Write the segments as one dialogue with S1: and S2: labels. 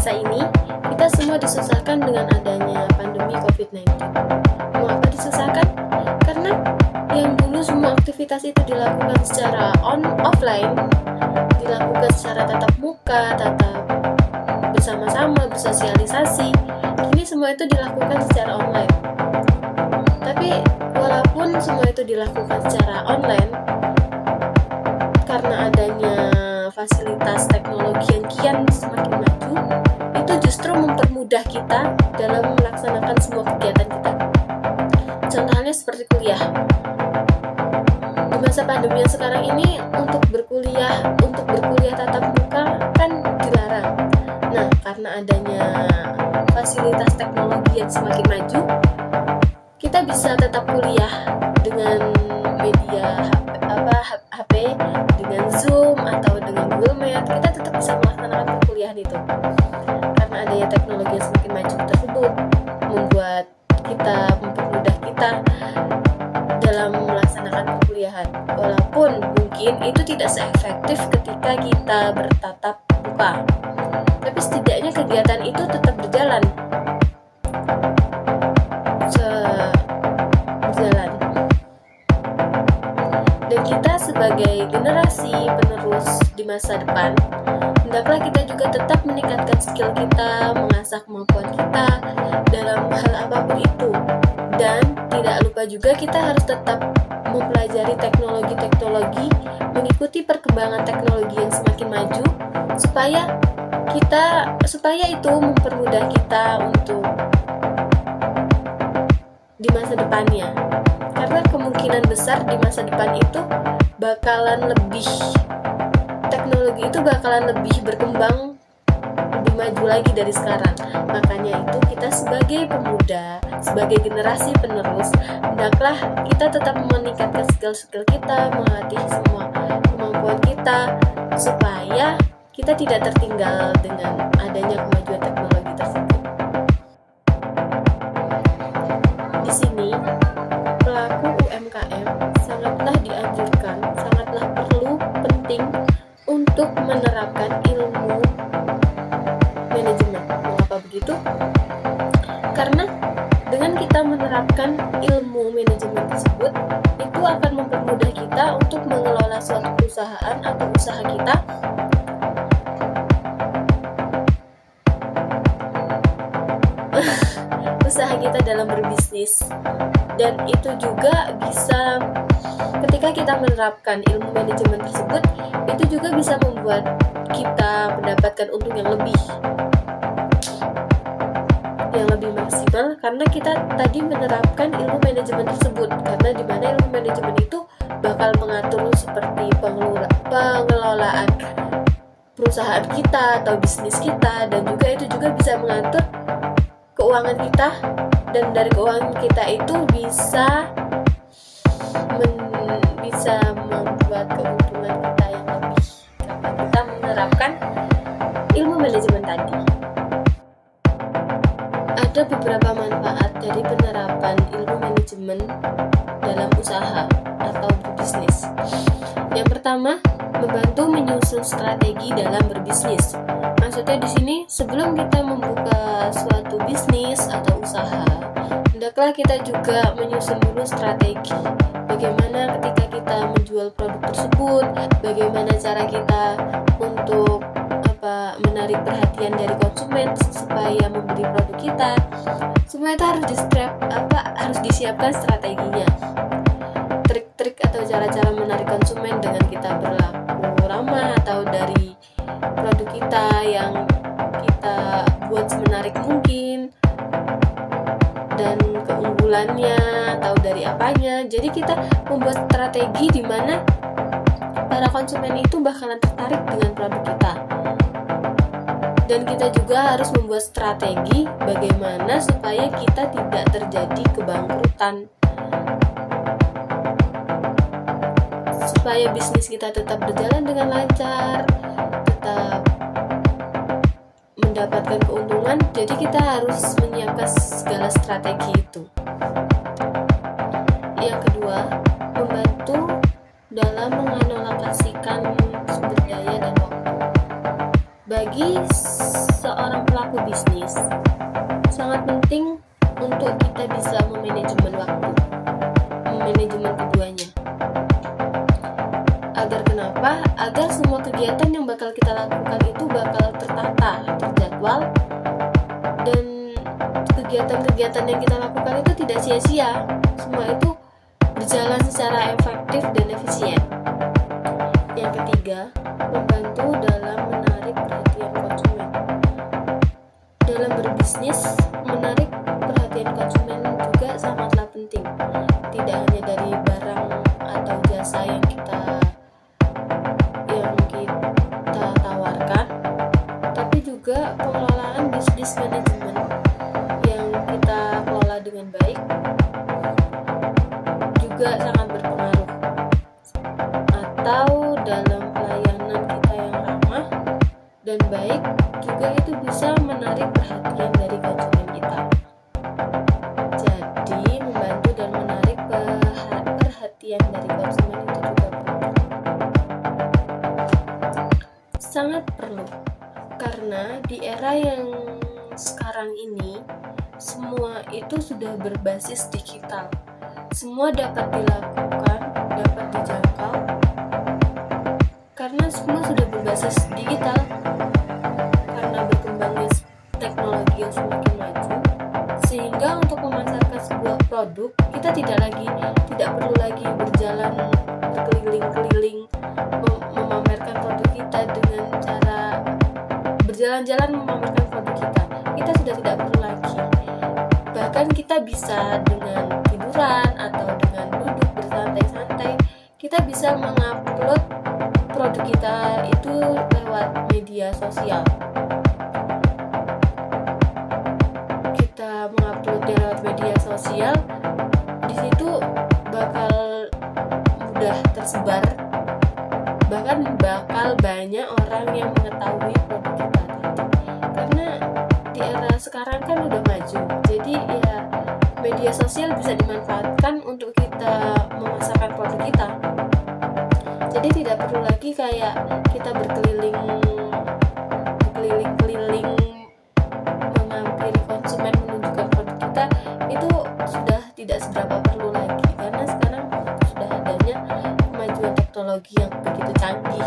S1: masa ini, kita semua disusahkan dengan adanya pandemi COVID-19. Mengapa disusahkan? Karena yang dulu semua aktivitas itu dilakukan secara offline, dilakukan secara tatap muka, tatap bersama-sama, bersosialisasi, kini semua itu dilakukan secara online. Tapi walaupun semua itu dilakukan secara online, karena adanya fasilitas teknologi yang kian semakin maju, itu justru mempermudah kita dalam melaksanakan semua kegiatan kita. Contohnya seperti kuliah. Di masa pandemi yang sekarang ini, untuk berkuliah tatap muka kan dilarang. Nah, karena adanya fasilitas teknologi yang semakin maju, kita bisa tetap kuliah dengan media HP, dengan Zoom atau dengan Google Meet. Kita tetap bisa melaksanakan perkuliahan itu. Karena adanya teknologi yang semakin maju tersebut mempermudah kita dalam melaksanakan perkuliahan. Walaupun mungkin itu tidak seefektif ketika kita bertatap muka, tapi setidaknya kegiatan itu tetap berjalan. Dan kita sebagai generasi penerus di masa depan, hendaklah kita juga tetap meningkatkan skill kita, mengasah kemampuan kita dalam hal apapun itu. Dan tidak lupa juga kita harus tetap mempelajari teknologi-teknologi, mengikuti perkembangan teknologi yang semakin maju, supaya itu mempermudah kita untuk di masa depannya. Karena kemungkinan besar di masa depan itu teknologi itu bakalan lebih berkembang, lebih maju lagi dari sekarang. Makanya itu kita sebagai pemuda, sebagai generasi penerus, hendaklah kita tetap meningkatkan skill-skill kita, melatih semua kemampuan kita, supaya kita tidak tertinggal dengan adanya kemajuan teknologi tersebut. Di sini, pelaku UMKM sangatlah dianjurkan, sangatlah penting untuk menerapkan ilmu manajemen. Mengapa begitu? Karena dengan kita menerapkan ilmu manajemen tersebut, itu akan mempermudah kita untuk mengelola suatu perusahaan atau usaha kita dalam berbisnis. Dan itu juga bisa, ketika kita menerapkan ilmu manajemen tersebut, itu juga bisa membuat kita mendapatkan untung yang lebih maksimal, karena kita tadi menerapkan ilmu manajemen tersebut. Karena di mana ilmu manajemen itu bakal mengatur seperti pengelolaan perusahaan kita atau bisnis kita, dan juga itu juga bisa mengatur keuangan kita, dan dari keuangan kita itu bisa membuat keuntungan kita yang lebih karena kita menerapkan ilmu manajemen tadi. Ada beberapa manfaat dari penerapan ilmu manajemen dalam usaha atau berbisnis. Yang pertama, membantu menyusun strategi dalam berbisnis. Maksudnya di sini, sebelum kita membuka suatu bisnis atau usaha, hendaklah kita juga menyusun dulu strategi. Bagaimana ketika kita menjual produk tersebut, bagaimana cara kita untuk menarik perhatian dari konsumen supaya membeli produk kita. Semua itu harus disiapkan strateginya. Trik-trik atau cara-cara menarik konsumen dengan kita berlaku ramah, atau dari produk kita yang kita buat semenarik mungkin, dan keunggulannya atau dari apanya. Jadi kita membuat strategi di mana para konsumen itu bakalan tertarik dengan produk kita. Dan kita juga harus membuat strategi bagaimana supaya kita tidak terjadi kebangkrutan, supaya bisnis kita tetap berjalan dengan lancar, tetap mendapatkan keuntungan. Jadi kita harus menyiapkan segala strategi itu. Yang kedua, membantu dalam mengalokasikan sumber daya dan waktu. Bagi seorang pelaku pelaku bisnis, sangat penting untuk kita bisa memanajemen waktu, memanajemen keduanya. Agar kenapa? Agar semua kegiatan yang bakal kita lakukan itu bakal tertata, terjadwal, dan kegiatan-kegiatan yang kita lakukan itu tidak sia-sia. Semua itu berjalan secara efektif dan efisien. Yang ketiga, membantu dalam menarik perhatian konsumen. Dalam berbisnis, menarik perhatian konsumen juga sangatlah penting. Tidak hanya dari barang atau jasa yang kita tawarkan, tapi juga pengelolaan bisnis manajemen yang kita kelola dengan baik juga sangat berpengaruh. Atau dalam pelayanan kita yang ramah dan baik juga itu bisa menarik perhatian dari konsumen kita. Jadi membantu dan menarik perhatian dari konsumen itu juga sangat perlu, karena di era yang sekarang ini semua itu sudah berbasis digital. Semua dapat dilakukan, dapat dijangkau, karena semua sudah berbasis digital. Karena berkembangnya teknologi yang semakin maju, sehingga untuk memasarkan sebuah produk kita tidak perlu lagi berkeliling-keliling memamerkan produk kita dengan cara berjalan-jalan memamerkan produk kita. Kita sudah tidak perlu lagi. Bahkan kita bisa dengan tiduran atau dengan duduk bersantai-santai, kita bisa mengupload produk kita itu lewat media sosial. Kita menguploadnya lewat media sosial, di situ bakal mudah tersebar, bahkan bakal banyak orang yang mengetahui produk kita tadi. Karena di era sekarang kan udah maju, jadi ya media sosial bisa dimanfaatkan untuk kita memasarkan produk kita. Jadi tidak perlu lagi kayak kita berkeliling-keliling menghampiri konsumen menunjukkan produk kita, itu sudah tidak seberapa perlu lagi, karena sekarang sudah adanya kemajuan teknologi yang begitu canggih.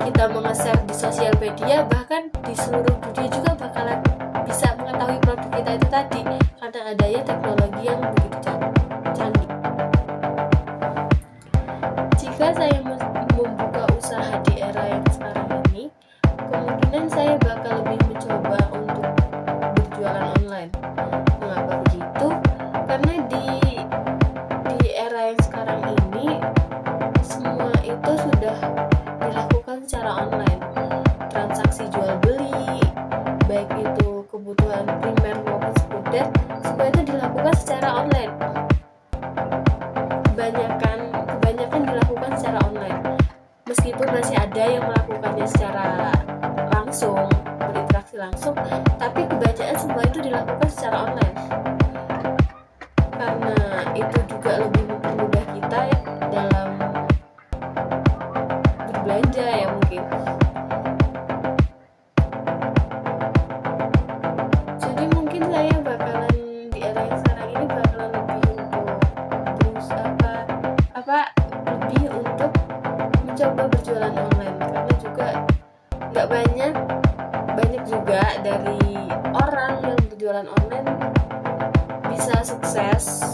S1: Kita menge-share di sosial media, bahkan di seluruh dunia juga bakalan bisa mengetahui produk kita itu tadi, karena adanya teknologi yang begitu canggih. Jika saya membuka usaha di era yang sekarang ini, kemungkinan saya bakal lebih mencoba untuk berjualan online. Mengapa begitu? Karena di era yang sekarang ini semua itu sudah dilakukan secara online. Transaksi jual beli, baik itu kebutuhan primer maupun sekunder, semua itu dilakukan secara online. Kebanyakan dilakukan secara online. Meskipun masih ada yang melakukannya secara langsung, berinteraksi langsung, tapi kebanyakan semua itu dilakukan secara online. Karena itu juga lebih mempermudah kita ya dalam berbelanja ya mungkin. Jadi mungkin saya bakalan di era yang sekarang ini bakalan lebih lebih untuk mencoba berjualan online, karena juga nggak banyak juga dari orang yang berjualan online bisa sukses.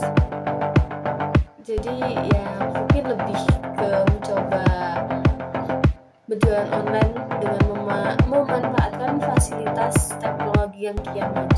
S1: Jadi ya mungkin lebih ke mencoba berjualan online dengan memanfaatkan fasilitas teknologi yang kian maju.